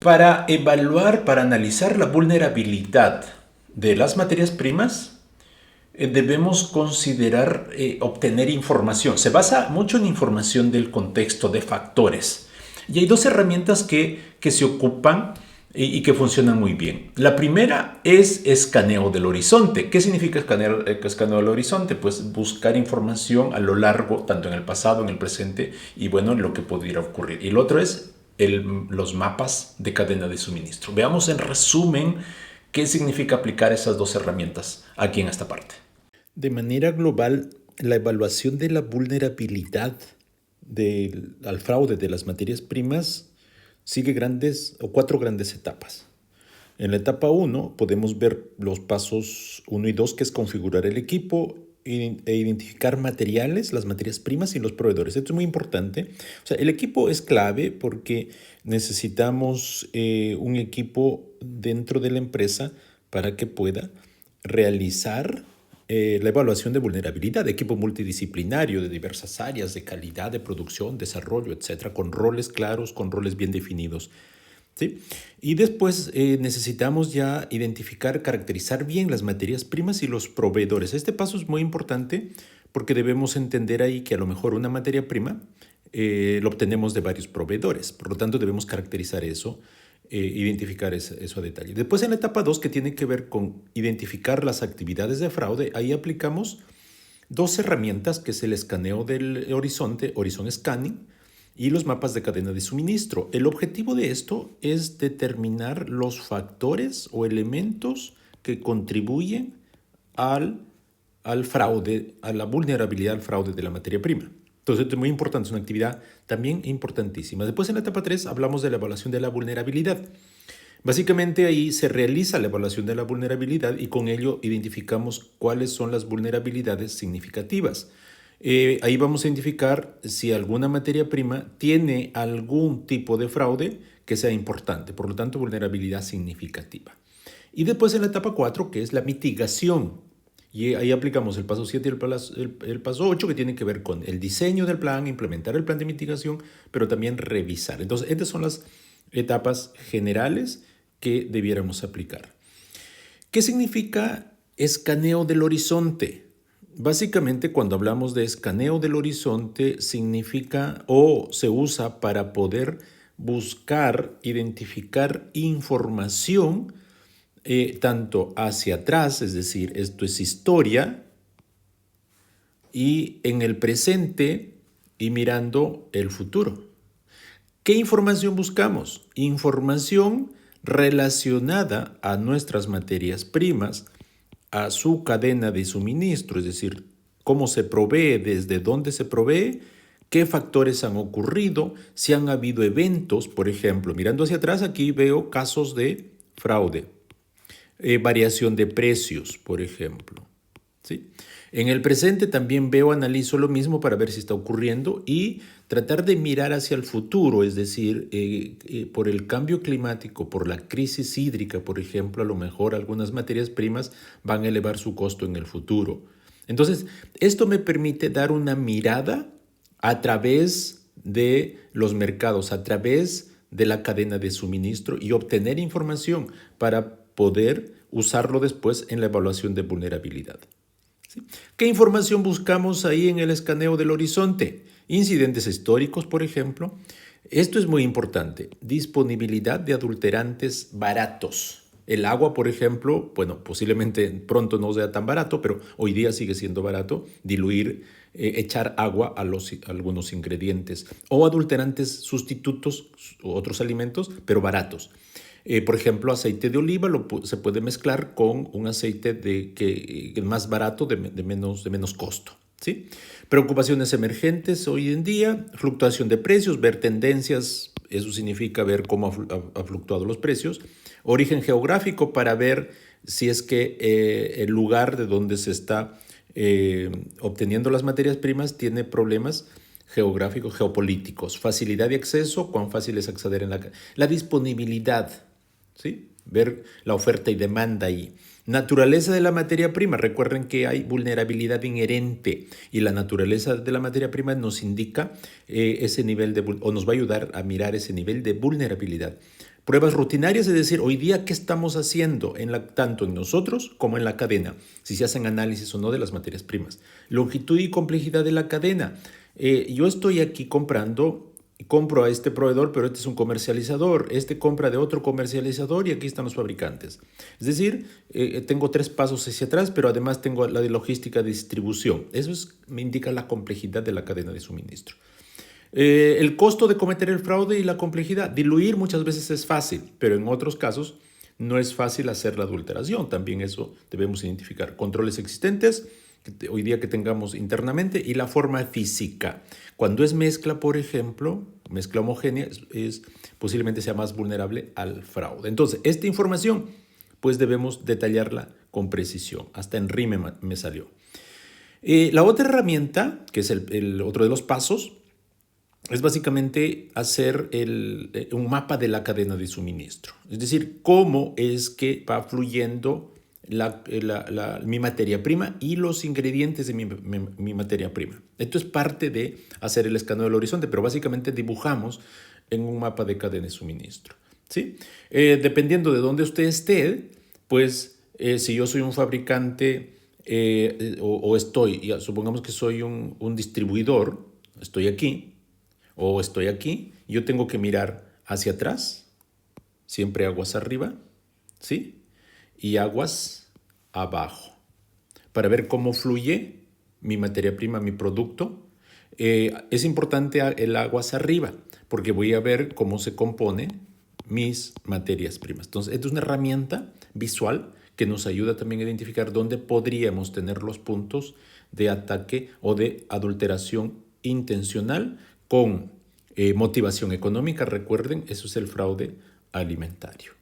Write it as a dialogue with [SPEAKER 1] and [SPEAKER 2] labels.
[SPEAKER 1] Para evaluar, para analizar la vulnerabilidad de las materias primas, debemos considerar obtener información. Se basa mucho en información del contexto, de factores. Y hay dos herramientas que se ocupan y que funcionan muy bien. La primera es escaneo del horizonte. ¿Qué significa escaneo del horizonte? Pues buscar información a lo largo, tanto en el pasado, en el presente y bueno, en lo que pudiera ocurrir. Y el otro es los mapas de cadena de suministro. Veamos en resumen qué significa aplicar esas dos herramientas aquí en esta parte. De manera global, la evaluación de la vulnerabilidad al fraude de las materias primas sigue cuatro grandes etapas. En la etapa 1 podemos ver los pasos 1 y 2, que es configurar el equipo e identificar materiales, las materias primas y los proveedores. Esto es muy importante. O sea, el equipo es clave porque necesitamos un equipo dentro de la empresa para que pueda realizar la evaluación de vulnerabilidad, equipo multidisciplinario de diversas áreas de calidad, de producción, desarrollo, etcétera, con roles claros, con roles bien definidos. ¿Sí? Y después necesitamos ya identificar, caracterizar bien las materias primas y los proveedores. Este paso es muy importante porque debemos entender ahí que a lo mejor una materia prima lo obtenemos de varios proveedores. Por lo tanto, debemos caracterizar eso, identificar eso a detalle. Después en la etapa 2, que tiene que ver con identificar las actividades de fraude, ahí aplicamos dos herramientas, que es el escaneo del horizonte, Horizon Scanning, y los mapas de cadena de suministro. El objetivo de esto es determinar los factores o elementos que contribuyen al fraude, a la vulnerabilidad al fraude de la materia prima. Entonces, esto es muy importante, es una actividad también importantísima. Después, en la etapa 3, hablamos de la evaluación de la vulnerabilidad. Básicamente ahí se realiza la evaluación de la vulnerabilidad y con ello identificamos cuáles son las vulnerabilidades significativas. Ahí vamos a identificar si alguna materia prima tiene algún tipo de fraude que sea importante, por lo tanto vulnerabilidad significativa. Y después en la etapa 4, que es la mitigación. Y ahí aplicamos el paso 7 y el paso 8, que tienen que ver con el diseño del plan, implementar el plan de mitigación, pero también revisar. Entonces, estas son las etapas generales que debiéramos aplicar. ¿Qué significa escaneo del horizonte? Básicamente, cuando hablamos de escaneo del horizonte, significa o se usa para poder buscar, identificar información tanto hacia atrás, es decir, esto es historia, y en el presente y mirando el futuro. ¿Qué información buscamos? Información relacionada a nuestras materias primas, a su cadena de suministro, es decir, cómo se provee, desde dónde se provee, qué factores han ocurrido, si han habido eventos, por ejemplo, mirando hacia atrás aquí veo casos de fraude, variación de precios, por ejemplo. ¿Sí? En el presente también veo, analizo lo mismo para ver si está ocurriendo y tratar de mirar hacia el futuro, es decir, por el cambio climático, por la crisis hídrica, por ejemplo, a lo mejor algunas materias primas van a elevar su costo en el futuro. Entonces, esto me permite dar una mirada a través de los mercados, a través de la cadena de suministro y obtener información para poder usarlo después en la evaluación de vulnerabilidad. ¿Sí? ¿Qué información buscamos ahí en el escaneo del horizonte? Incidentes históricos, por ejemplo. Esto es muy importante. Disponibilidad de adulterantes baratos. El agua, por ejemplo, bueno, posiblemente pronto no sea tan barato, pero hoy día sigue siendo barato diluir, echar agua a algunos ingredientes. O adulterantes sustitutos, otros alimentos, pero baratos. Por ejemplo, aceite de oliva se puede mezclar con un aceite que es más barato, de menos costo. ¿Sí? Preocupaciones emergentes hoy en día, fluctuación de precios, ver tendencias, eso significa ver cómo ha fluctuado los precios. Origen geográfico para ver si es que el lugar de donde se está obteniendo las materias primas tiene problemas geográficos, geopolíticos. Facilidad de acceso, cuán fácil es acceder en la disponibilidad. ¿Sí? Ver la oferta y demanda ahí. Naturaleza de la materia prima. Recuerden que hay vulnerabilidad inherente y la naturaleza de la materia prima nos indica ese nivel o nos va a ayudar a mirar ese nivel de vulnerabilidad. Pruebas rutinarias, es decir, hoy día, ¿qué estamos haciendo tanto en nosotros como en la cadena? Si se hacen análisis o no de las materias primas. Longitud y complejidad de la cadena. Yo estoy aquí compro a este proveedor, pero este es un comercializador, este compra de otro comercializador y aquí están los fabricantes. Es decir, tengo 3 pasos hacia atrás, pero además tengo la de logística de distribución. Me indica la complejidad de la cadena de suministro. El costo de cometer el fraude y la complejidad. Diluir muchas veces es fácil, pero en otros casos no es fácil hacer la adulteración. También eso debemos identificar. Controles existentes, hoy día que tengamos internamente, y la forma física. Cuando es mezcla, por ejemplo, mezcla homogénea, posiblemente sea más vulnerable al fraude. Entonces, esta información, pues debemos detallarla con precisión. Hasta en rime me salió. La otra herramienta, que es el otro de los pasos, es básicamente hacer un mapa de la cadena de suministro. Es decir, cómo es que va fluyendo mi materia prima y los ingredientes de mi materia prima. Esto es parte de hacer el escaneo del horizonte, pero básicamente dibujamos en un mapa de cadena de suministro, ¿sí? Dependiendo de dónde usted esté, pues si yo soy un fabricante supongamos que soy un distribuidor, estoy aquí, o estoy aquí, yo tengo que mirar hacia atrás, siempre aguas arriba, ¿sí? Y aguas abajo, para ver cómo fluye mi materia prima, mi producto. Es importante el aguas arriba, porque voy a ver cómo se compone mis materias primas. Entonces, esta es una herramienta visual que nos ayuda también a identificar dónde podríamos tener los puntos de ataque o de adulteración intencional con motivación económica. Recuerden, eso es el fraude alimentario.